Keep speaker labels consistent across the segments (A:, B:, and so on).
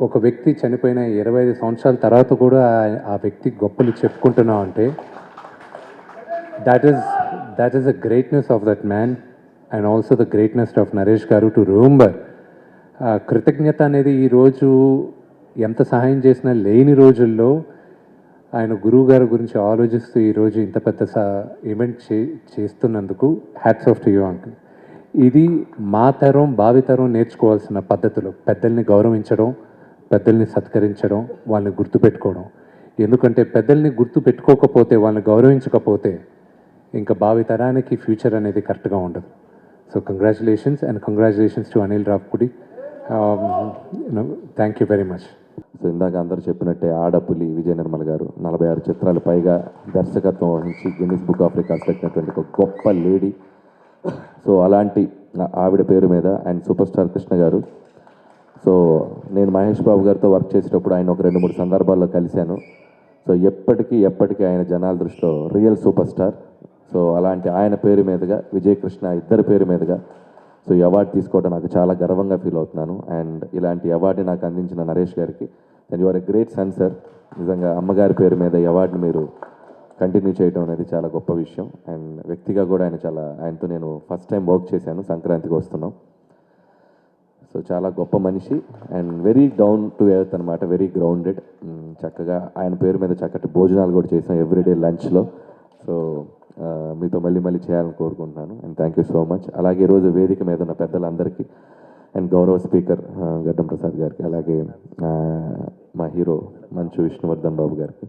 A: ఒక వ్యక్తి చనిపోయిన 25 సంవత్సరాల తర్వాత కూడా ఆ వ్యక్తి గొప్పలు చెప్పుకుంటున్నాం అంటే that is the greatness of that man and also the greatness of Naresh గారు టు రిమెంబర్. కృతజ్ఞత అనేది ఈరోజు ఎంత సహాయం చేసినా లేని రోజుల్లో ఆయన గురువు గారి గురించి ఆలోచిస్తూ ఈరోజు ఇంత పెద్ద ఈవెంట్ చేస్తున్నందుకు hats off to you uncle. ఇది మా తరం భావితరం నేర్చుకోవాల్సిన పద్ధతులు, పెద్దల్ని గౌరవించడం, పెద్దల్ని సత్కరించడం, వాళ్ళని గుర్తుపెట్టుకోవడం. ఎందుకంటే పెద్దల్ని గుర్తు పెట్టుకోకపోతే, వాళ్ళని గౌరవించకపోతే ఇంకా భావితరానికి ఫ్యూచర్ అనేది కరెక్ట్గా ఉండదు. So congratulations to Anil Ravipudi. Thank you very much.
B: So ఇందాక అందరూ చెప్పినట్టే ఆడపులి విజయ నిర్మల్ గారు 46 చిత్రాలు పైగా దర్శకత్వం వహించి గిన్నిస్ బుక్ ఆఫ్ రికార్డ్స్ పెట్టినటువంటి ఒక గొప్ప లేడీ. సో అలాంటి ఆవిడ పేరు మీద అండ్ సూపర్ స్టార్ కృష్ణ గారు. సో నేను మహేష్ బాబు గారితో వర్క్ చేసేటప్పుడు ఆయన ఒక 2-3 సందర్భాల్లో కలిశాను. సో ఎప్పటికీ ఆయన జనాల దృష్టిలో రియల్ సూపర్ స్టార్. సో అలాంటి ఆయన పేరు మీదుగా విజయ్ కృష్ణ ఇద్దరి పేరు మీదుగా సో ఈ అవార్డు తీసుకోవడం నాకు చాలా గర్వంగా ఫీల్ అవుతున్నాను. అండ్ ఇలాంటి అవార్డు నాకు అందించిన నరేష్ గారికి and you are a great son sir. నిజంగా అమ్మగారి పేరు మీద ఈ అవార్డుని మీరు కంటిన్యూ చేయడం అనేది చాలా గొప్ప విషయం. అండ్ వ్యక్తిగా కూడా ఆయనతో నేను ఫస్ట్ టైం వర్క్ చేశాను. సంక్రాంతికి వస్తున్నాం. సో చాలా గొప్ప మనిషి and very down to earth అనమాట, వెరీ గ్రౌండెడ్. చక్కగా ఆయన పేరు మీద చక్కటి భోజనాలు కూడా చేసాం ఎవ్రీడే లంచ్లో. సో మీతో మళ్ళీ చేయాలని కోరుకుంటున్నాను and thank you so much. అలాగే ఈరోజు వేదిక మీద ఉన్న పెద్దలందరికీ అండ్ గౌరవ స్పీకర్ గడ్డం ప్రసాద్ గారికి, అలాగే మా హీరో మంచు విష్ణువర్ధన్ బాబు గారికి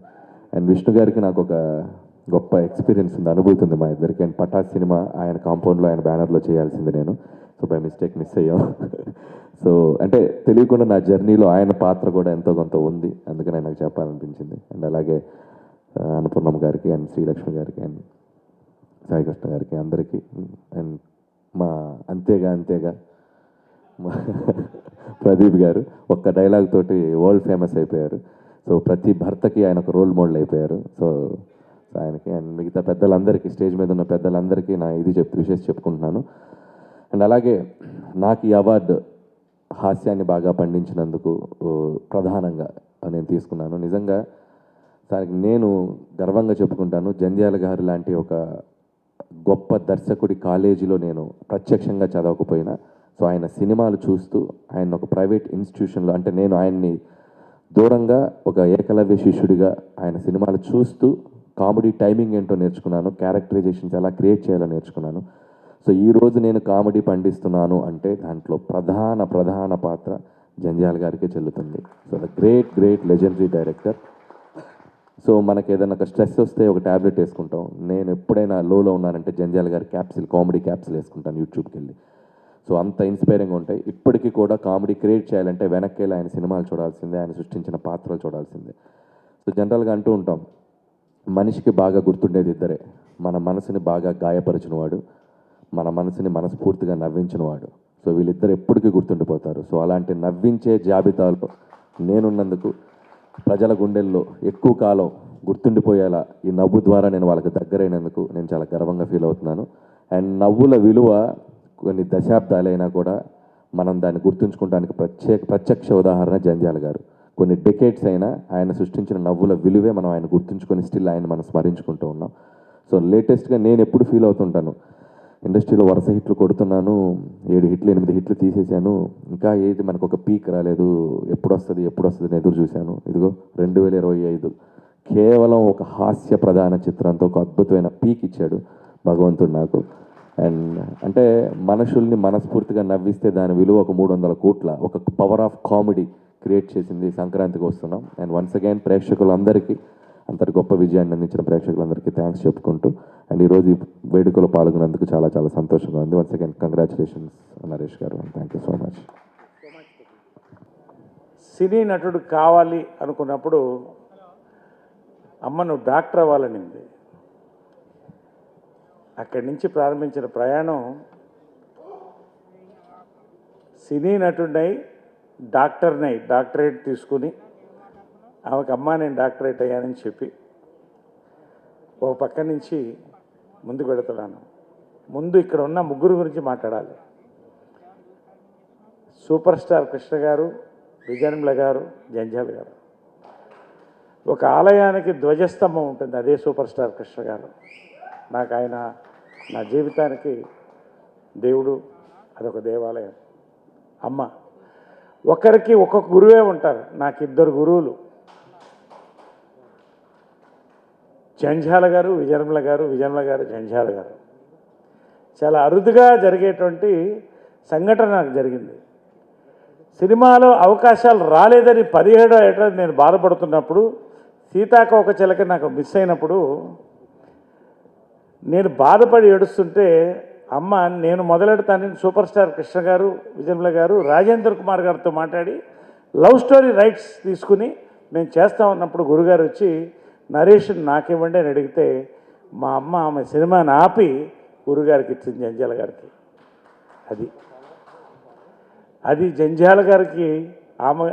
B: అండ్ విష్ణు గారికి నాకు ఒక గొప్ప ఎక్స్పీరియన్స్ ఉంది, అనుభూతి ఉంది మా ఇద్దరికి. అండ్ పటాస్ సినిమా ఆయన కాంపౌండ్లో ఆయన బ్యానర్లో చేయాల్సింది నేను. సో బై మిస్టేక్ మిస్ అయ్యాం. సో అంటే తెలియకుండా నా జర్నీలో ఆయన పాత్ర కూడా ఎంతో కొంత ఉంది, అందుకని నాకు చెప్పాలనిపించింది. అండ్ అలాగే అన్నపూర్ణమ్మ గారికి అండ్ శ్రీలక్ష్మి గారికి అండ్ సాయి కృష్ణ గారికి అందరికీ అండ్ మా అంతేగా మా ప్రదీప్ గారు ఒక్క డైలాగ్ తోటి వరల్డ్ ఫేమస్ అయిపోయారు. సో ప్రతి భర్తకి ఆయన ఒక రోల్ మోడల్ అయిపోయారు. సో ఆయనకి అండ్ మిగతా పెద్దలందరికీ, స్టేజ్ మీద ఉన్న పెద్దలందరికీ నా విషెస్ చెప్పుకుంటున్నాను. అండ్ అలాగే నాకు ఈ అవార్డు హాస్యాన్ని బాగా పండించినందుకు ప్రధానంగా నేను తీసుకున్నాను. నిజంగా దానికి నేను గర్వంగా చెప్పుకుంటాను. జంధ్యాల గారు లాంటి ఒక గొప్ప దర్శకుడి కాలేజీలో నేను ప్రత్యక్షంగా చదవకపోయినా సో ఆయన సినిమాలు చూస్తూ ఆయన ఒక ప్రైవేట్ ఇన్స్టిట్యూషన్లో, అంటే నేను ఆయన్ని దూరంగా ఒక ఏకలవ్య శిష్యుడిగా ఆయన సినిమాలు చూస్తూ కామెడీ టైమింగ్ ఏంటో నేర్చుకున్నాను, క్యారెక్టరైజేషన్స్ ఎలా క్రియేట్ చేయాలో నేర్చుకున్నాను. సో ఈరోజు నేను కామెడీ పండిస్తున్నాను అంటే దాంట్లో ప్రధాన పాత్ర జంధ్యాల గారికే చెల్లుతుంది. So the great legendary director. So మనకి ఏదైనా ఒక స్ట్రెస్ వస్తే ఒక ట్యాబ్లెట్ వేసుకుంటాం. నేను ఎప్పుడైనా లోలో ఉన్నానంటే జంధ్యాల గారి కామెడీ క్యాప్సిల్ వేసుకుంటాను యూట్యూబ్కి వెళ్ళి. సో అంత ఇన్స్పైరింగ్గా ఉంటాయి. ఇప్పటికీ కూడా కామెడీ క్రియేట్ చేయాలంటే వెనక్కి వెళ్ళి ఆయన సినిమాలు చూడాల్సిందే, ఆయన సృష్టించిన పాత్రలు చూడాల్సిందే. సో జనరల్గా అంటూ ఉంటాం, మనిషికి బాగా గుర్తుండేది ఇద్దరే, మన మనసుని బాగా గాయపరిచినవాడు, మన మనసుని మనస్ఫూర్తిగా నవ్వించినవాడు. సో వీళ్ళిద్దరు ఎప్పటికీ గుర్తుండిపోతారు. సో అలాంటి నవ్వించే జాబితాలో నేనున్నందుకు ప్రజల గుండెల్లో ఎక్కువ కాలం గుర్తుండిపోయేలా ఈ నవ్వు ద్వారా నేను వాళ్ళకి దగ్గరైనందుకు నేను చాలా గర్వంగా ఫీల్ అవుతున్నాను. అండ్ నవ్వుల విలువ కొన్ని దశాబ్దాలైనా కూడా మనం దాన్ని గుర్తుంచుకోవడానికి ప్రత్యక్ష ఉదాహరణ జంధ్యాల గారు. కొన్ని డెకేడ్స్ అయినా ఆయన సృష్టించిన నవ్వుల విలువే మనం ఆయన గుర్తుంచుకొని స్టిల్ ఆయన మనం స్మరించుకుంటూ ఉన్నాం. సో లేటెస్ట్గా నేను ఎప్పుడు ఫీల్ అవుతుంటాను, ఇండస్ట్రీలో వరుస హిట్లు కొడుతున్నాను, 7 హిట్లు 8 హిట్లు తీసేశాను, ఇంకా ఏది మనకు ఒక పీక్ రాలేదు, ఎప్పుడు వస్తుంది అని ఎదురు చూశాను. ఇదిగో 2025 కేవలం ఒక హాస్య ప్రధాన చిత్రంతో ఒక అద్భుతమైన పీక్ ఇచ్చాడు భగవంతుడు నాకు. అండ్ అంటే మనుషుల్ని మనస్ఫూర్తిగా నవ్విస్తే దాని విలువ ఒక 300 కోట్ల, ఒక పవర్ ఆఫ్ కామెడీ క్రియేట్ చేసింది సంక్రాంతికి వస్తున్నాం. అండ్ వన్స్ అగైన్ ప్రేక్షకులందరికీ అంతటి గొప్ప విజయాన్ని అందించిన ప్రేక్షకులందరికీ థ్యాంక్స్ చెప్పుకుంటూ అండ్ ఈరోజు ఈ వేడుకలో పాల్గొన్నందుకు చాలా సంతోషంగా ఉంది. వన్స్ అగైన్ కంగ్రాచులేషన్స్ నరేష్ గారు, థ్యాంక్ యూ సో మచ్.
C: సినీ నటుడు కావాలి అనుకున్నప్పుడు అమ్మ నువ్వు డాక్టర్ అవ్వాలనింది. అక్కడి నుంచి ప్రారంభించిన ప్రయాణం సినీ నటుడినై డాక్టరేట్ తీసుకుని ఆమెకు అమ్మ నేను డాక్టరేట్ అయ్యానని చెప్పి ఒక పక్క నుంచి ముందుకు వెళుతున్నాను. ముందు ఇక్కడ ఉన్న ముగ్గురు గురించి మాట్లాడాలి. సూపర్ స్టార్ కృష్ణ గారు, విజయనిర్మల గారు, జంధ్యాల గారు. ఒక ఆలయానికి ధ్వజస్తంభం ఉంటుంది, అదే సూపర్ స్టార్ కృష్ణ గారు. నాకు ఆయన నా జీవితానికి దేవుడు, అదొక దేవాలయం. అమ్మ, ఒకరికి ఒక్కొక్క గురువే ఉంటారు. నాకు ఇద్దరు గురువులు, జంధ్యాల గారు, విజయనిర్మల గారు, విజయనిర్మల గారు, జంధ్యాల గారు. చాలా అరుదుగా జరిగేటువంటి సంఘటన నాకు జరిగింది. సినిమాలో అవకాశాలు రాలేదని 17వ ఏట నేను బాధపడుతున్నప్పుడు, సీతాకోక చిలక నాకు మిస్ అయినప్పుడు నేను బాధపడి ఏడుస్తుంటే, అమ్మ నేను మొదలెడతానని సూపర్ స్టార్ కృష్ణ గారు, విజయనిర్మల గారు, రాజేంద్ర కుమార్ గారితో మాట్లాడి లవ్ స్టోరీ రైట్స్ తీసుకుని మేము చేస్తామన్నప్పుడు గురుగారు వచ్చి నరేష్ నాకివ్వండి అని అడిగితే, మా అమ్మ ఆమె సినిమాని ఆపి గురుగారికి ఇచ్చింది, జంధ్యాల గారికి. అది జంధ్యాల గారికి ఆమె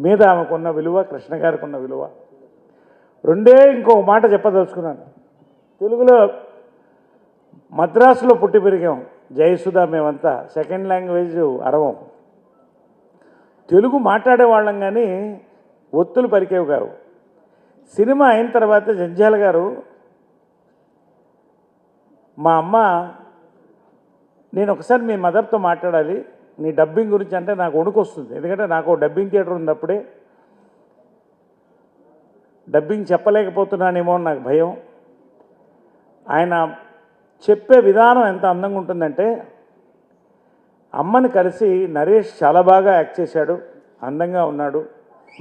C: మీద ఆమెకున్న విలువ, కృష్ణ గారికి ఉన్న విలువ. ఇంకొక మాట చెప్పదలుచుకున్నాను. తెలుగులో మద్రాసులో పుట్టి పెరిగాం, జయసుధ మేమంతా. సెకండ్ లాంగ్వేజ్ అరవం. తెలుగు మాట్లాడేవాళ్ళం కానీ ఒత్తులు పలికేవి కావు. సినిమా అయిన తర్వాత జంధ్యాల గారు, మా అమ్మ, నేను ఒకసారి మీ మదర్తో మాట్లాడాలి నీ డబ్బింగ్ గురించి అంటే నాకు వణుకు వస్తుంది. ఎందుకంటే నాకు డబ్బింగ్ థియేటర్ ఉంది. అప్పుడే డబ్బింగ్ చెప్పలేకపోతున్నానేమో అని నాకు భయం. ఆయన చెప్పే విధానం ఎంత అందంగా ఉంటుందంటే, అమ్మని కలిసి నరేష్ చాలా బాగా యాక్ట్ చేశాడు, అందంగా ఉన్నాడు,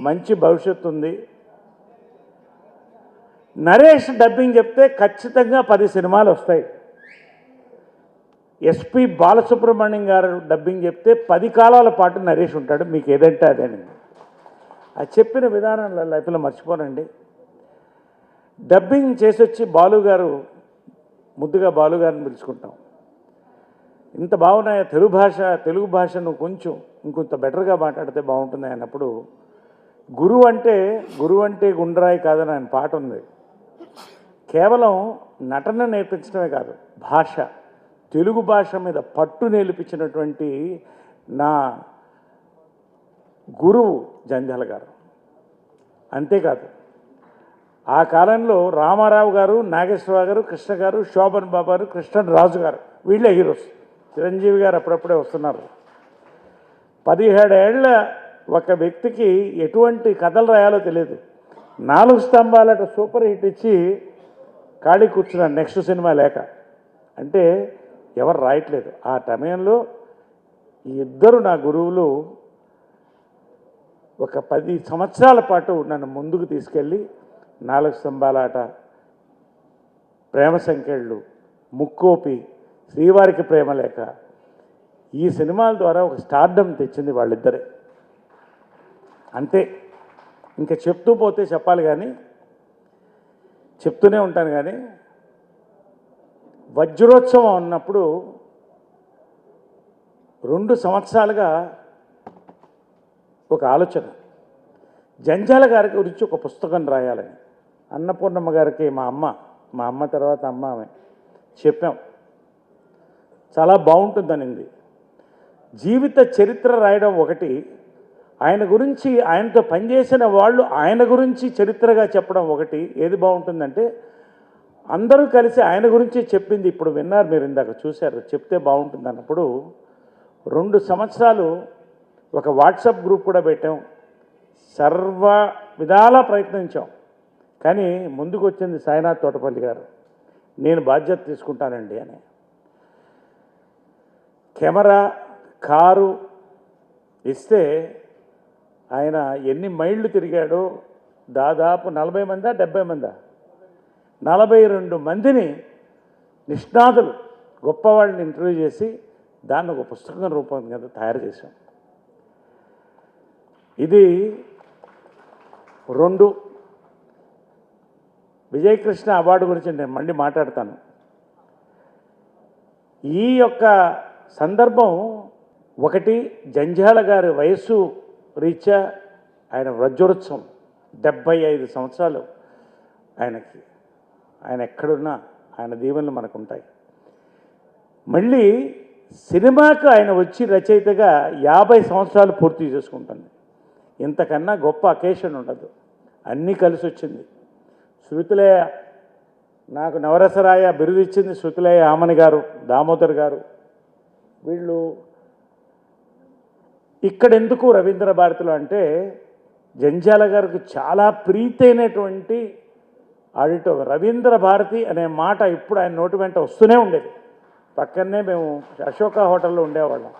C: మంచి భవిష్యత్తు ఉంది. నరేష్ డబ్బింగ్ చెప్తే ఖచ్చితంగా 10 సినిమాలు వస్తాయి. ఎస్పి బాలసుబ్రహ్మణ్యం గారు డబ్బింగ్ చెప్తే 10 కాలాల పాటు నరేష్ ఉంటాడు, మీకు ఏదంటే అదేనండి. అది చెప్పిన విధానం లైఫ్లో మర్చిపోనండి. డబ్బింగ్ చేసి వచ్చి బాలు గారు, ముద్దుగా బాలు గారిని పిలుచుకుంటాం, ఇంత బాగున్నాయి తెలుగు భాష నువ్వు కొంచెం ఇంకొంత బెటర్గా మాట్లాడితే బాగుంటుంది అన్నప్పుడు, గురువు అంటే గుండ్రాయి కాదని ఆయన పాట ఉంది. కేవలం నటన నేర్పించడమే కాదు, భాష, తెలుగు భాష మీద పట్టు నేర్పించినటువంటి నా గురువు జంధ్యాల గారు. అంతేకాదు, ఆ కాలంలో రామారావు గారు, నాగేశ్వరరావు గారు, కృష్ణ గారు, శోభన్ బాబు గారు, కృష్ణరాజు గారు, వీళ్ళే హీరోస్. చిరంజీవి గారు అప్పుడప్పుడే వస్తున్నారు. 17 ఏళ్ల ఒక వ్యక్తికి ఎటువంటి కథలు రాయాలో తెలియదు. 4 స్తంభాలట సూపర్ హిట్ ఇచ్చి ఖాళీ కూర్చున్నాను నెక్స్ట్ సినిమా లేక. అంటే ఎవరు రాయట్లేదు. ఆ సమయంలో ఈ ఇద్దరు నా గురువులు ఒక 10 సంవత్సరాల పాటు నన్ను ముందుకు తీసుకెళ్ళి 4 స్తంభాలాట, ప్రేమ సంకెళ్ళు, ముక్కోపి, శ్రీవారికి ప్రేమ లేఖ, ఈ సినిమాల ద్వారా ఒక స్టార్డమ్ తెచ్చింది వాళ్ళిద్దరే. అంతే, ఇంకా చెప్తూ పోతే చెప్పాలి కానీ చెప్తూనే ఉంటాను. కానీ వజ్రోత్సవం ఉన్నప్పుడు 2 సంవత్సరాలుగా ఒక ఆలోచన, జంధ్యాల గారి గురించి ఒక పుస్తకం రాయాలని. అన్నపూర్ణమ్మ గారికి మా అమ్మ తర్వాత అమ్మ ఆమె చెప్పాం, చాలా బాగుంటుందనింది. జీవిత చరిత్ర రాయడం ఒకటి, ఆయన గురించి, ఆయనతో పనిచేసిన వాళ్ళు ఆయన గురించి చరిత్రగా చెప్పడం ఒకటి. ఏది బాగుంటుందంటే అందరూ కలిసి ఆయన గురించి చెప్పింది ఇప్పుడు విన్నారు, మీరు ఇందాక చూశారు, చెప్తే బాగుంటుంది అన్నప్పుడు 2 సంవత్సరాలు ఒక వాట్సాప్ గ్రూప్ కూడా పెట్టాం. సర్వ విధాలా ప్రయత్నించాం. కానీ ముందుకు వచ్చింది సాయినాథ్ తోటపల్లి గారు, నేను బాధ్యత తీసుకుంటానండి అని. కెమెరా, కారు ఇస్తే ఆయన ఎన్ని మైళ్ళు తిరిగాడో, దాదాపు 40 మందా 70 మందా 42 మందిని నిష్ణాతులు గొప్పవాళ్ళని ఇంటర్వ్యూ చేసి దాన్ని ఒక పుస్తకం రూపం కింద తయారు చేశాం. ఇది 2. విజయకృష్ణ అవార్డు గురించి నేను మళ్ళీ మాట్లాడతాను. ఈ యొక్క సందర్భం ఒకటి, జంధ్యాల గారి వయస్సు రీత్యా ఆయన వజ్రోత్సవం 75 సంవత్సరాలు ఆయనకి. ఆయన ఎక్కడున్నా ఆయన దీవెనలు మనకు ఉంటాయి. మళ్ళీ సినిమాకు ఆయన వచ్చి రచయితగా 50 సంవత్సరాలు పూర్తి చేసుకుంటుంది. ఇంతకన్నా గొప్ప అకేషన్ ఉండదు. అన్నీ కలిసి వచ్చింది. శృతిలయ నాకు నవరసరాయ బిరుదు ఇచ్చింది శృతిలయ ఆమని గారు, దామోదర్ గారు. వీళ్ళు ఇక్కడెందుకు రవీంద్ర భారతిలో అంటే జంధ్యాల గారికి చాలా ప్రీతైనటువంటి ఆడిటోరియం. రవీంద్ర భారతి అనే మాట ఇప్పుడు ఆయన నోటి వెంట వస్తూనే ఉండేది. పక్కనే మేము అశోక హోటల్లో ఉండేవాళ్ళం.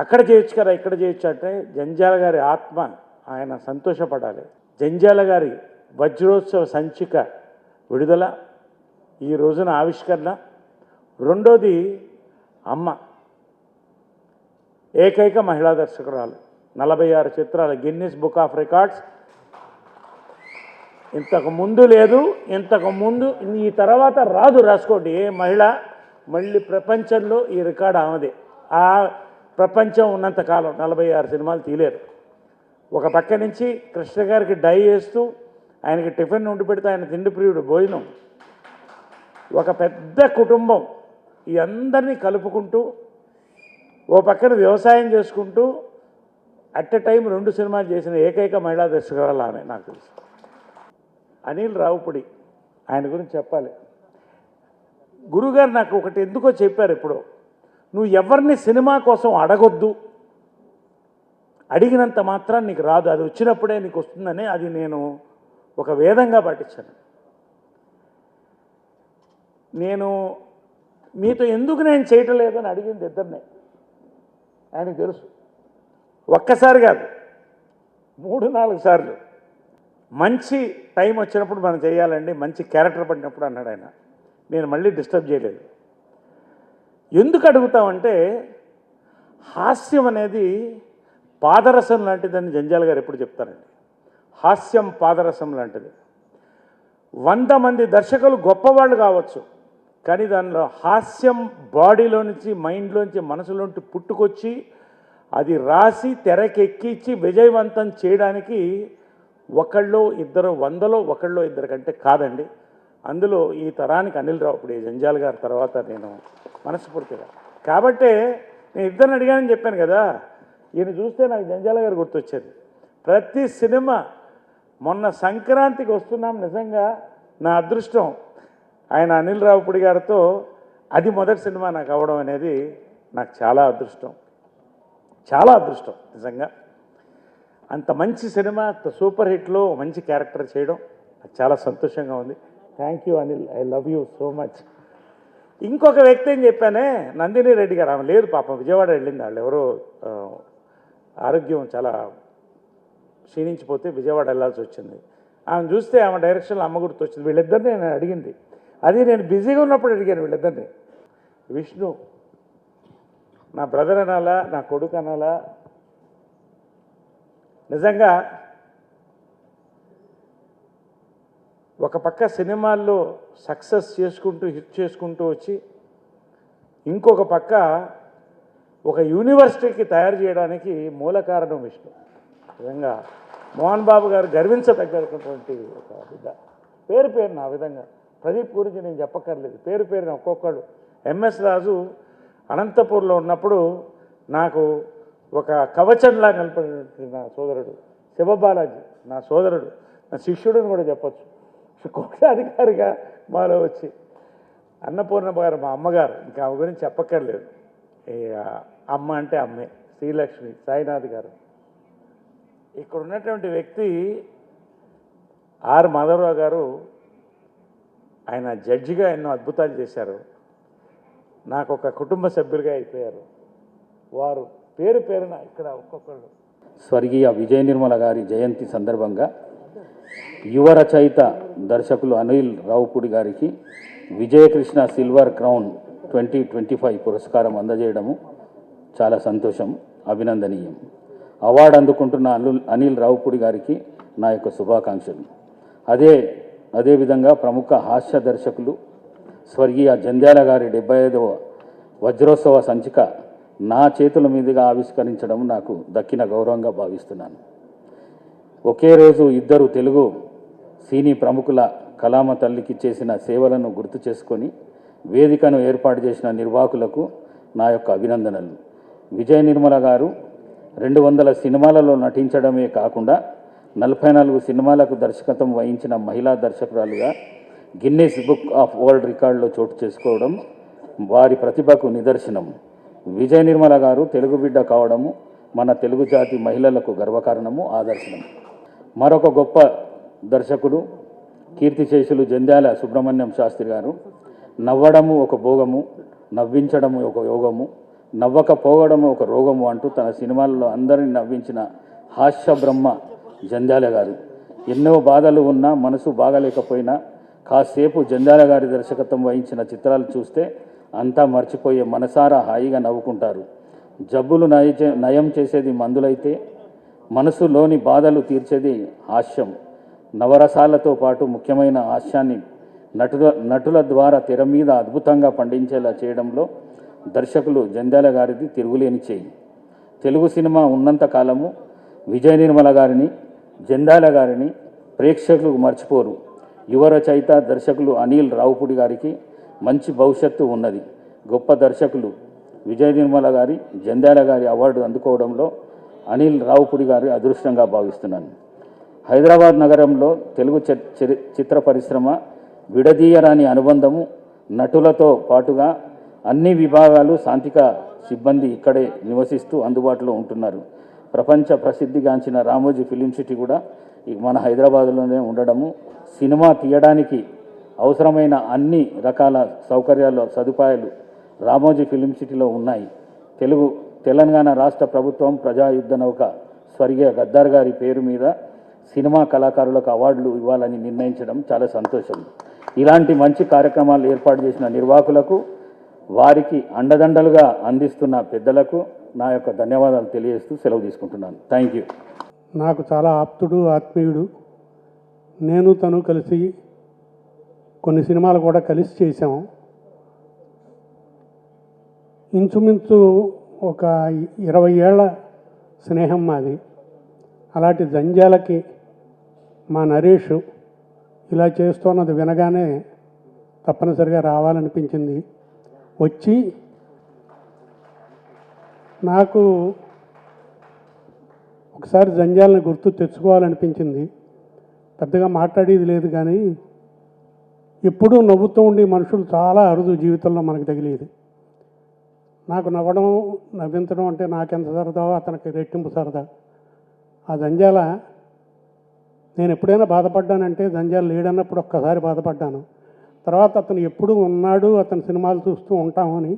C: అక్కడ చేయొచ్చు కదా, ఇక్కడ చేయొచ్చు అంటే జంధ్యాల గారి ఆత్మ ఆయన సంతోషపడాలి. జంధ్యాల గారి వజ్రోత్సవ సంచిక విడుదల, ఈ రోజున ఆవిష్కరణ. రెండోది అమ్మ, ఏకైక మహిళా దర్శకురాలు, 46 చిత్రాల గిన్నిస్ బుక్ ఆఫ్ రికార్డ్స్. ఇంతకు ముందు లేదు, ఇంతకు ముందు ఈ తర్వాత రాదు. రాసుకోండి, ఏ మహిళ మళ్ళీ ప్రపంచంలో ఈ రికార్డు ఆమెదే. ఆ ప్రపంచం ఉన్నంతకాలం 46 సినిమాలు తీయలేరు. ఒక పక్క నుంచి కృష్ణ గారికి డై వేస్తూ ఆయనకి టిఫిన్ ఉండి పెడితే ఆయన తిండి ప్రియుడు, భోజనం. ఒక పెద్ద కుటుంబం ఈ అందరినీ కలుపుకుంటూ ఓ పక్కన వ్యవసాయం చేసుకుంటూ అట్ ఎ టైం 2 సినిమాలు చేసిన ఏకైక మహిళా దర్శకురాలు ఆమె నాకు తెలుసు. అనిల్ రావుపుడి, ఆయన గురించి చెప్పాలి. గురుగారు నాకు ఒకటి ఎందుకో చెప్పారు ఇప్పుడు, నువ్వు ఎవరిని సినిమా కోసం అడగొద్దు, అడిగినంత మాత్రం నీకు రాదు, అది వచ్చినప్పుడే నీకు వస్తుందని అది నేను ఒక వేదంగా పాటించాను. నేను మీతో ఎందుకు నేను చేయటం లేదని అడిగింది ఇద్దరినే, ఆయనకు తెలుసు. ఒక్కసారి కాదు, 3-4 సార్లు. మంచి టైం వచ్చినప్పుడు మనం చేయాలండి, మంచి క్యారెక్టర్ పడినప్పుడు అన్నాడు ఆయన. నేను మళ్ళీ డిస్టర్బ్ చేయలేదు. ఎందుకు అడుగుతామంటే హాస్యం అనేది పాదరసం లాంటిదని జంధ్యాల గారు ఎప్పుడు చెప్తారండి. హాస్యం పాదరసం లాంటిది. 100 మంది దర్శకులు గొప్పవాళ్ళు కావచ్చు, కానీ దానిలో హాస్యం బాడీలో నుంచి, మైండ్లోంచి, మనసులోంచి పుట్టుకొచ్చి అది రాసి తెరకెక్కించి విజయవంతం చేయడానికి ఒకళ్ళు ఇద్దరు, 100లో ఒకళ్ళు ఇద్దరు కంటే కాదండి. అందులో ఈ తరానికి అనిల్ రావుపుడి, జంధ్యాల గారి తర్వాత నేను మనస్ఫూర్తిగా. కాబట్టే నేను ఇద్దరిని అడిగానని చెప్పాను కదా, ఈయన చూస్తే నాకు జంధ్యాల గారు గుర్తొచ్చేది. ప్రతి సినిమా మొన్న సంక్రాంతికి వస్తున్నాం, నిజంగా నా అదృష్టం ఆయన అనిల్ రావుపుడి గారితో అది మొదటి సినిమా నాకు అవ్వడం అనేది నాకు చాలా అదృష్టం, చాలా అదృష్టం నిజంగా. అంత మంచి సినిమా, సూపర్ హిట్లో మంచి క్యారెక్టర్ చేయడం నాకు చాలా సంతోషంగా ఉంది. Thank you Anil, I love you so much. ఇంకొక వ్యక్తి ఏం చెప్పానే, నందిని రెడ్డి గారు. ఆమె లేదు పాపం, విజయవాడ వెళ్ళింది. వాళ్ళు ఎవరో ఆరోగ్యం చాలా క్షీణించిపోతే విజయవాడ వెళ్ళాల్సి వచ్చింది. ఆమె చూస్తే ఆమె డైరెక్షన్లో అమ్మ గుర్తు వచ్చింది. వీళ్ళిద్దరిని నేను అడిగింది, అది నేను బిజీగా ఉన్నప్పుడు అడిగాను వీళ్ళిద్దరిని. విష్ణు నా బ్రదర్ అనాలా, నా కొడుకు అనాలా, నిజంగా ఒక పక్క సినిమాల్లో సక్సెస్ చేసుకుంటూ హిట్ చేసుకుంటూ వచ్చి, ఇంకొక పక్క ఒక యూనివర్సిటీకి తయారు చేయడానికి మూల కారణం విష్ణు. నిజంగా మోహన్ బాబు గారు గర్వించదగ్గటువంటి ఒక బిడ్డ. పేరు పేరున ఆ విధంగా. ప్రదీప్ గురించి నేను చెప్పక్కర్లేదు, పేరు పేరున ఒక్కొక్కడు. ఎంఎస్ రాజు అనంతపూర్లో ఉన్నప్పుడు నాకు ఒక కవచంలా నిలబడినటువంటి నా సోదరుడు. శివబాలాజీ నా సోదరుడు, నా శిష్యుడిని కూడా చెప్పచ్చు. కోశాధికారిగా మాలో వచ్చి, అన్నపూర్ణ గారు మా అమ్మగారు, ఇంకా ఆమె గురించి చెప్పక్కర్లేదు. అమ్మ అంటే అమ్మే. శ్రీలక్ష్మి, సాయినాథ్ గారు. ఇక్కడ ఉన్నటువంటి వ్యక్తి ఆర్ మాధవరావు గారు, ఆయన జడ్జిగా ఎన్నో అద్భుతాలు చేశారు. నాకు ఒక కుటుంబ సభ్యులుగా అయిపోయారు వారు. పేరు పేరున ఇక్కడ ఒక్కొక్కరు.
D: స్వర్గీయ విజయ నిర్మల గారి జయంతి సందర్భంగా యువ రచయిత దర్శకులు అనిల్ రావుపుడి గారికి విజయకృష్ణ సిల్వర్ క్రౌన్ 2025 పురస్కారం అందజేయడము చాలా సంతోషం, అభినందనీయం. అవార్డు అందుకుంటున్న అనిల్ రావుపుడి గారికి నా యొక్క శుభాకాంక్షలు. అదేవిధంగా ప్రముఖ హాస్య దర్శకులు స్వర్గీయ జంధ్యాల గారి 75వ వజ్రోత్సవ సంచిక నా చేతుల మీదుగా ఆవిష్కరించడం నాకు దక్కిన గౌరవంగా భావిస్తున్నాను. ఒకే రోజు ఇద్దరు తెలుగు సినీ ప్రముఖుల కళామ తల్లికి చేసిన సేవలను గుర్తు చేసుకొని వేదికను ఏర్పాటు చేసిన నిర్వాహకులకు నా యొక్క అభినందనలు. విజయ నిర్మల గారు 200 సినిమాలలో నటించడమే కాకుండా 44 సినిమాలకు దర్శకత్వం వహించిన మహిళా దర్శకురాలుగా గిన్నెస్ బుక్ ఆఫ్ వరల్డ్ రికార్డులో చోటు చేసుకోవడం వారి ప్రతిభకు నిదర్శనం. విజయ నిర్మల గారు తెలుగు బిడ్డ కావడము మన తెలుగు జాతి మహిళలకు గర్వకారణము, ఆదర్శనం. మరొక గొప్ప దర్శకుడు కీర్తిశేషులు జంధ్యాల సుబ్రహ్మణ్యం శాస్త్రి గారు. నవ్వడము ఒక భోగము, నవ్వించడము ఒక యోగము, నవ్వకపోవడము ఒక రోగము అంటూ తన సినిమాల్లో అందరిని నవ్వించిన హాస్య బ్రహ్మ జంధ్యాల గారు. ఎన్నో బాధలు ఉన్నా, మనసు బాగలేకపోయినా కాసేపు జంధ్యాల గారి దర్శకత్వం వహించిన చిత్రాలు చూస్తే అంతా మర్చిపోయే మనసారా హాయిగా నవ్వుకుంటారు. జబ్బులు నయం చేసేది మందులైతే మనసులోని బాధలు తీర్చేది హాస్యం. నవరసాలతో పాటు ముఖ్యమైన హాస్యాన్ని నటుల ద్వారా తెర మీద అద్భుతంగా పండించేలా చేయడంలో దర్శకులు జంధ్యాల గారిది తిరుగులేని చేయి. తెలుగు సినిమా ఉన్నంత కాలము విజయ నిర్మల గారిని, జంధ్యాల గారిని ప్రేక్షకులు మర్చిపోరు. యువ రచయిత దర్శకులు అనిల్ రావుపూడి గారికి మంచి భవిష్యత్తు ఉన్నది. గొప్ప దర్శకులు విజయ నిర్మల గారి, జంధ్యాల గారి అవార్డు అందుకోవడంలో అనిల్ రావుపూడి గారి అదృష్టంగా భావిస్తున్నాను. హైదరాబాద్ నగరంలో తెలుగు చిత్ర పరిశ్రమ విడదీయరాని అనుబంధము. నటులతో పాటుగా అన్ని విభాగాలు శాంతిక సిబ్బంది ఇక్కడే నివసిస్తూ అందుబాటులో ఉంటున్నారు. ప్రపంచ ప్రసిద్ధిగాంచిన రామోజీ ఫిలిం సిటీ కూడా మన హైదరాబాద్లోనే ఉండడము, సినిమా తీయడానికి అవసరమైన అన్ని రకాల సౌకర్యాలు, సదుపాయాలు రామోజీ ఫిలిం సిటీలో ఉన్నాయి. తెలంగాణ రాష్ట్ర ప్రభుత్వం ప్రజాయుద్ధ నౌక స్వర్గీయ గద్దార్ గారి పేరు మీద సినిమా కళాకారులకు అవార్డులు ఇవ్వాలని నిర్ణయించడం చాలా సంతోషం. ఇలాంటి మంచి కార్యక్రమాలు ఏర్పాటు చేసిన నిర్వాహకులకు, వారికి అండదండలుగా అందిస్తున్న పెద్దలకు నా యొక్క ధన్యవాదాలు తెలియజేస్తూ సెలవు తీసుకుంటున్నాను. Thank you.
E: నాకు చాలా ఆప్తుడు, ఆత్మీయుడు. నేను తను కలిసి కొన్ని సినిమాలు కూడా కలిసి చేశాము. ఇంచుమించు ఒక 20 ఏళ్ల స్నేహం మాది. అలాంటి జంధ్యాలకి మా నరేష్ ఇలా చేస్తున్నది వినగానే తప్పనిసరిగా రావాలనిపించింది. వచ్చి నాకు ఒకసారి జంధ్యాలని గుర్తు తెచ్చుకోవాలనిపించింది. పెద్దగా మాట్లాడేది లేదు, కానీ ఎప్పుడూ నవ్వుతూ ఉండి మనుషులు చాలా అరుదు జీవితంలో మనకు తగిలేది. నాకు నవ్వడం, నవ్వించడం అంటే నాకెంత సరదావో అతనికి రెట్టింపు సరదా. ఆ జంధ్యాల నేను ఎప్పుడైనా బాధపడ్డానంటే జంధ్యాల లేడన్నప్పుడు ఒక్కసారి బాధపడ్డాను. తర్వాత అతను ఎప్పుడు ఉన్నాడు, అతని సినిమాలు చూస్తూ ఉంటామని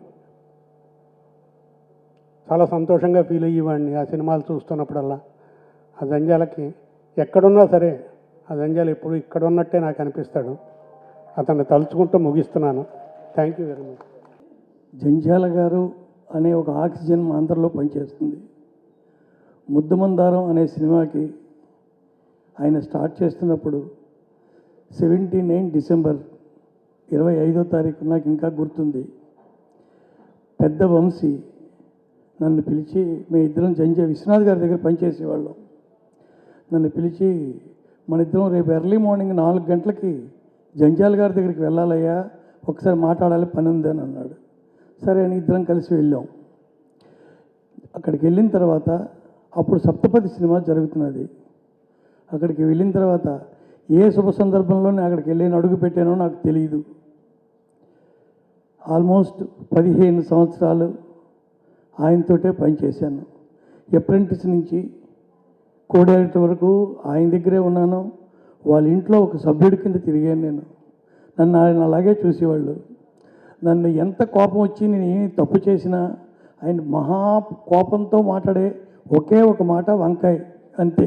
E: చాలా సంతోషంగా ఫీల్ అయ్యేవాడిని ఆ సినిమాలు చూస్తున్నప్పుడల్లా. ఆ జంధ్యాలకి ఎక్కడున్నా సరే ఆ జంధ్యాల ఎప్పుడు ఇక్కడ ఉన్నట్టే నాకు అనిపిస్తాడు. అతన్ని తలుచుకుంటూ ముగిస్తున్నాను. Thank you very much.
F: Jandhyala గారు అనే ఒక ఆక్సిజన్ మా అందరిలో పనిచేస్తుంది. ముద్దమందారం అనే సినిమాకి ఆయన స్టార్ట్ చేస్తున్నప్పుడు 79 డిసెంబర్ 25వ తారీఖు నాకు ఇంకా గుర్తుంది. పెద్ద వంశీ నన్ను పిలిచి, మేము ఇద్దరం విశ్వనాథ్ గారి దగ్గర పనిచేసేవాళ్ళం. నన్ను పిలిచి, మన ఇద్దరం రేపు ఎర్లీ మార్నింగ్ 4 గంటలకి జంధ్యాల గారి దగ్గరికి వెళ్ళాలయ్యా, ఒకసారి మాట్లాడాలి, పని ఉంది అని అన్నాడు. సరే అని ఇద్దరం కలిసి వెళ్ళాం. అక్కడికి వెళ్ళిన తర్వాత అప్పుడు సప్తపది సినిమా జరుగుతున్నది. అక్కడికి వెళ్ళిన తర్వాత ఏ శుభ సందర్భంలో నేను అక్కడికి వెళ్ళి అడుగు పెట్టానో నాకు తెలియదు. ఆల్మోస్ట్ 15 సంవత్సరాలు ఆయనతోటే పనిచేశాను. అప్రెంటిస్ నుంచి కో డైరెక్టర్ వరకు ఆయన దగ్గరే ఉన్నాను. వాళ్ళ ఇంట్లో ఒక సభ్యుడి కింద తిరిగాను నేను. నన్ను ఆయన అలాగే చూసేవాళ్ళు. నన్ను ఎంత కోపం వచ్చి నేను ఏమి తప్పు చేసినా ఆయన మహా కోపంతో మాట్లాడే ఒకే ఒక మాట, వంకాయ్ అంతే,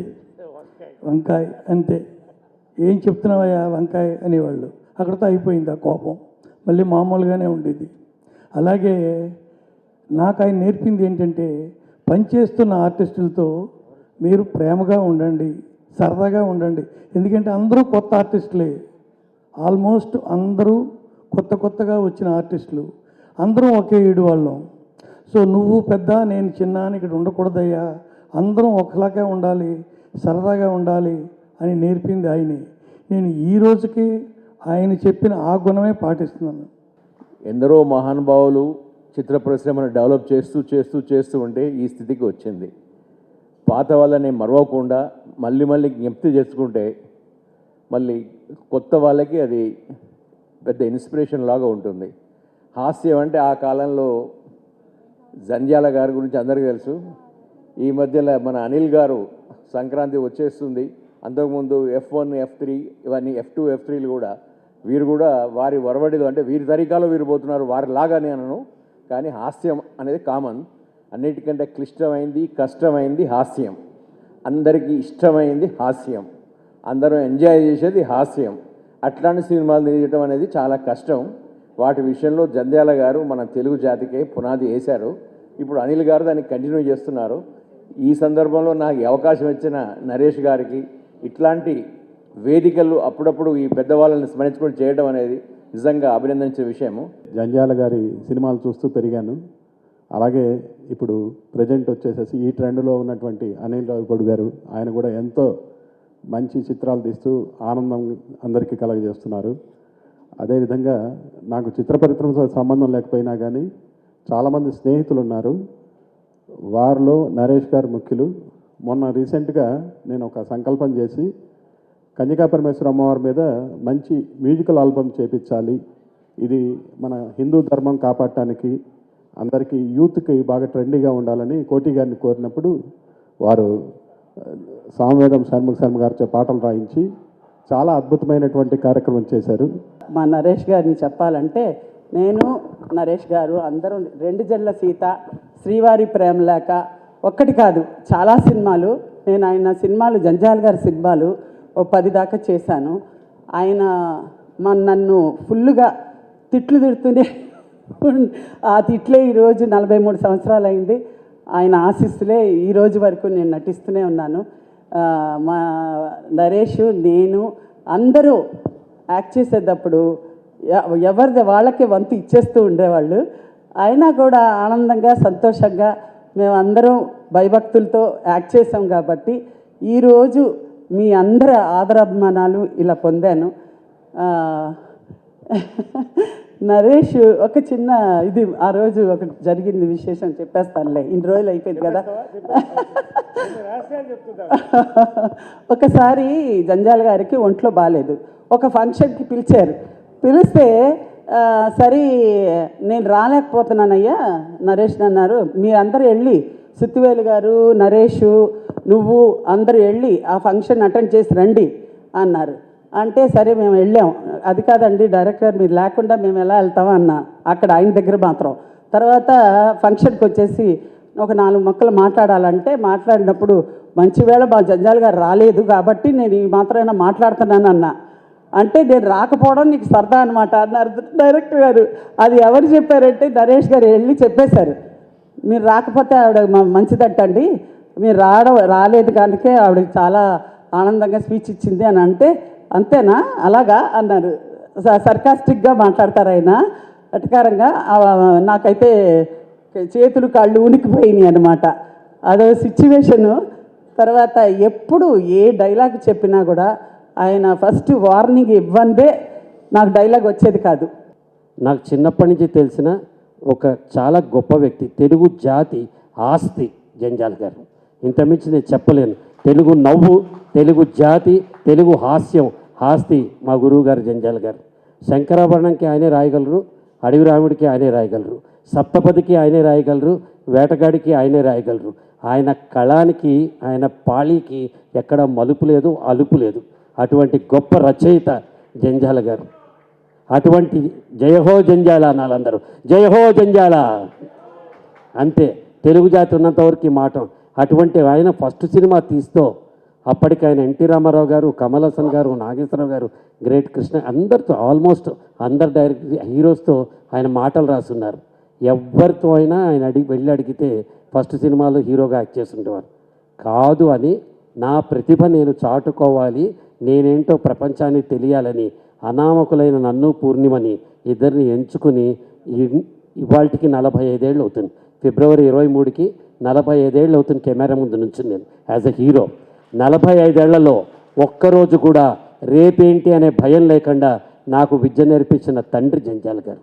F: వంకాయ్ అంతే, ఏం చెప్తున్నావయ్యా వంకాయ్ అనేవాళ్ళు. అక్కడితో అయిపోయింది ఆ కోపం. మళ్ళీ మామూలుగానే ఉండేది. అలాగే నాకు ఆయన నేర్పింది ఏంటంటే, పనిచేస్తున్న ఆర్టిస్టులతో మీరు ప్రేమగా ఉండండి, సరదాగా ఉండండి. ఎందుకంటే అందరూ కొత్త ఆర్టిస్టులే. ఆల్మోస్ట్ అందరూ కొత్తగా వచ్చిన ఆర్టిస్టులు. అందరం ఒకే ఈడు వాళ్ళం. సో నువ్వు పెద్ద, నేను చిన్న అని ఇక్కడ ఉండకూడదయ్యా, అందరం ఒకలాగే ఉండాలి, సరదాగా ఉండాలి అని నేర్పింది ఆయనే. నేను ఈ రోజుకి ఆయన చెప్పిన ఆ గుణమే పాటిస్తున్నాను.
G: ఎందరో మహానుభావులు చిత్ర పరిశ్రమను డెవలప్ చేస్తూ ఉంటే ఈ స్థితికి వచ్చింది. పాత వాళ్ళని మరవకుండా మళ్ళీ మళ్ళీ జ్ఞప్తి చేసుకుంటే మళ్ళీ కొత్త వాళ్ళకి అది పెద్ద ఇన్స్పిరేషన్ లాగా ఉంటుంది. హాస్యం అంటే ఆ కాలంలో జంధ్యాల గారి గురించి అందరికీ తెలుసు. ఈ మధ్యలో మన అనిల్ గారు సంక్రాంతి వచ్చేస్తుంది, అంతకుముందు F1 F3 ఇవన్నీ F2 F3లు కూడా వీరు కూడా వారి వరవడిలో అంటే వీరి తరీకాలో వీరు పోతున్నారు, వారిలాగానే అనను. కానీ హాస్యం అనేది కామన్. అన్నిటికంటే క్లిష్టమైంది కష్టమైంది హాస్యం. అందరికీ ఇష్టమైంది హాస్యం, అందరూ ఎంజాయ్ చేసేది హాస్యం. అట్లాంటి సినిమాలు తీయటం అనేది చాలా కష్టం. వాటి విషయంలో జంధ్యాల గారు మన తెలుగు జాతికే పునాది వేశారు. ఇప్పుడు అనిల్ గారు దాన్ని కంటిన్యూ చేస్తున్నారు. ఈ సందర్భంలో నాకు ఈ అవకాశం ఇచ్చిన నరేష్ గారికి ఇట్లాంటి వేదికలు అప్పుడప్పుడు ఈ పెద్దవాళ్ళని స్మరించుకొని చేయడం అనేది నిజంగా అభినందించే విషయము.
H: జంధ్యాల గారి సినిమాలు చూస్తూ పెరిగాను. అలాగే ఇప్పుడు ప్రజెంట్ వచ్చేసేసి ఈ ట్రెండ్లో ఉన్నటువంటి అనిల్ రావిపూడి గారు, ఆయన కూడా ఎంతో మంచి చిత్రాలు తీస్తూ ఆనందం అందరికీ కలగజేస్తున్నారు. అదేవిధంగా నాకు చిత్ర పరిశ్రమతో సంబంధం లేకపోయినా కానీ చాలామంది స్నేహితులు ఉన్నారు. వారిలో నరేష్ గారు ముఖ్యులు. మొన్న రీసెంట్గా నేను ఒక సంకల్పం చేసి కన్యకా పరమేశ్వర అమ్మవారి మీద మంచి మ్యూజికల్ ఆల్బమ్ చేపించాలి, ఇది మన హిందూ ధర్మం కాపాడటానికి అందరికీ యూత్కి బాగా ట్రెండీగా ఉండాలని కోటి గారిని కోరినప్పుడు వారు సామవేదం షణ్ముఖ శర్మ గారితో పాటలు రాయించి చాలా అద్భుతమైనటువంటి కార్యక్రమం చేశారు.
I: మా నరేష్ గారిని చెప్పాలంటే, నేను నరేష్ గారు అందరూ రెండు జడ్ల సీత, శ్రీవారి ప్రేమలేఖ ఒక్కటి కాదు చాలా సినిమాలు, నేను ఆయన సినిమాలు జంధ్యాల గారి సినిమాలు 10 దాకా చేశాను. ఆయన నన్ను ఫుల్గా తిట్లు తిడుతూనే ఆ తిట్లే ఈరోజు 43 సంవత్సరాలు అయింది. ఆయన ఆశీస్సులే ఈరోజు వరకు నేను నటిస్తూనే ఉన్నాను. మా నరేష్, నేను అందరూ యాక్ట్ చేసేటప్పుడు ఎవరిది వాళ్ళకే వంతు ఇచ్చేస్తూ ఉండేవాళ్ళు. అయినా కూడా ఆనందంగా సంతోషంగా మేమందరం భయభక్తులతో యాక్ట్ చేసాం కాబట్టి ఈరోజు మీ అందరి ఆదరాభిమానాలు ఇలా పొందాను. నరేష్ ఒక చిన్న ఇది ఆ రోజు ఒకటి జరిగింది విశేషం చెప్పేస్తానులే, ఇన్ని రోజులు అయిపోయింది కదా. ఒకసారి జంధ్యాల గారికి ఒంట్లో బాగాలేదు, ఒక ఫంక్షన్కి పిలిచారు. పిలిస్తే సరే నేను రాలేకపోతున్నానయ్యా నరేష్ అన్నారు. మీరందరూ వెళ్ళి సుత్తివేలు గారు, నరేష్, నువ్వు అందరూ వెళ్ళి ఆ ఫంక్షన్ అటెండ్ చేసి రండి అన్నారు. అంటే సరే మేము వెళ్ళాం. అది కాదండి డైరెక్టర్, మీరు లేకుండా మేము ఎలా వెళ్తామో అన్నా అక్కడ ఆయన దగ్గర మాత్రం. తర్వాత ఫంక్షన్కి వచ్చేసి ఒక 4 మొక్కలు మాట్లాడాలంటే మాట్లాడినప్పుడు మంచి వేళ మా జంధ్యాల గారు రాలేదు కాబట్టి నేను ఈ మాత్రమైనా మాట్లాడుతున్నాను అన్నా. అంటే నేను రాకపోవడం నీకు సరదా అనమాట అన్నారు డైరెక్టర్ గారు. అది ఎవరు చెప్పారంటే నరేష్ గారు వెళ్ళి చెప్పేశారు, మీరు రాకపోతే ఆవిడ మంచిదట్టండి, మీరు రాలేదు కనుకే ఆవిడకి చాలా ఆనందంగా స్పీచ్ ఇచ్చింది అని. అంటే అంతేనా అలాగా అన్నారు. సర్కాస్టిక్గా మాట్లాడతారు ఆయన, అటకారంగా. నాకైతే చేతులు కాళ్ళు ఉనికిపోయినాయి అనమాట. అదో సిచ్యువేషను. తర్వాత ఎప్పుడు ఏ డైలాగ్ చెప్పినా కూడా ఆయన ఫస్ట్ వార్నింగ్ ఇవ్వందే నాకు డైలాగ్ వచ్చేది కాదు.
J: నాకు చిన్నప్పటి నుంచి తెలిసిన ఒక చాలా గొప్ప వ్యక్తి, తెలుగు జాతి ఆస్తి జంధ్యాల గారు. ఇంతమించి నేను చెప్పలేను. తెలుగు నవ్వు, తెలుగు జాతి, తెలుగు హాస్యం ఆస్తి మా గురువు గారు జంధ్యాల గారు. శంకరాభరణంకి ఆయనే రాయగలరు, అడవి రాముడికి ఆయనే రాయగలరు, సప్తపదికి ఆయనే రాయగలరు, వేటగాడికి ఆయనే రాయగలరు. ఆయన కళానికి, ఆయన పాళీకి ఎక్కడ మలుపు లేదు, అలుపు లేదు. అటువంటి గొప్ప రచయిత జంధ్యాల గారు. అటువంటి జయహో జంధ్యాల అనాలి అందరూ, జయహో జంధ్యాల అంతే. తెలుగు జాతి ఉన్నంతవరకు ఈ మాట. అటువంటి ఆయన ఫస్ట్ సినిమా తీస్తూ అప్పటికి ఆయన ఎన్టీ రామారావు గారు, కమల్ హాసన్ గారు, నాగేశ్వరరావు గారు, గ్రేట్ కృష్ణ అందరితో ఆల్మోస్ట్ అందరు డైరెక్ట్ హీరోస్తో ఆయన మాటలు రాస్తున్నారు. ఎవరితో అయినా ఆయన వెళ్ళి అడిగితే ఫస్ట్ సినిమాలో హీరోగా యాక్ట్ చేస్తుండేవారు. కాదు అని నా ప్రతిభ నేను చాటుకోవాలి, నేనేంటో ప్రపంచానికి తెలియాలని అనామకులైన నన్ను పూర్ణిమని ఇద్దరిని ఎంచుకుని ఇవాళకి 45 ఏళ్ళు అవుతుంది. ఫిబ్రవరి 23కి 45 ఏళ్ళు అవుతుంది కెమెరా ముందు నుంచి నేను యాజ్ ఎ హీరో. 45 ఏళ్లలో ఒక్కరోజు కూడా రేపేంటి అనే భయం లేకుండా నాకు విద్య నేర్పించిన తండ్రి జంధ్యాల గారు.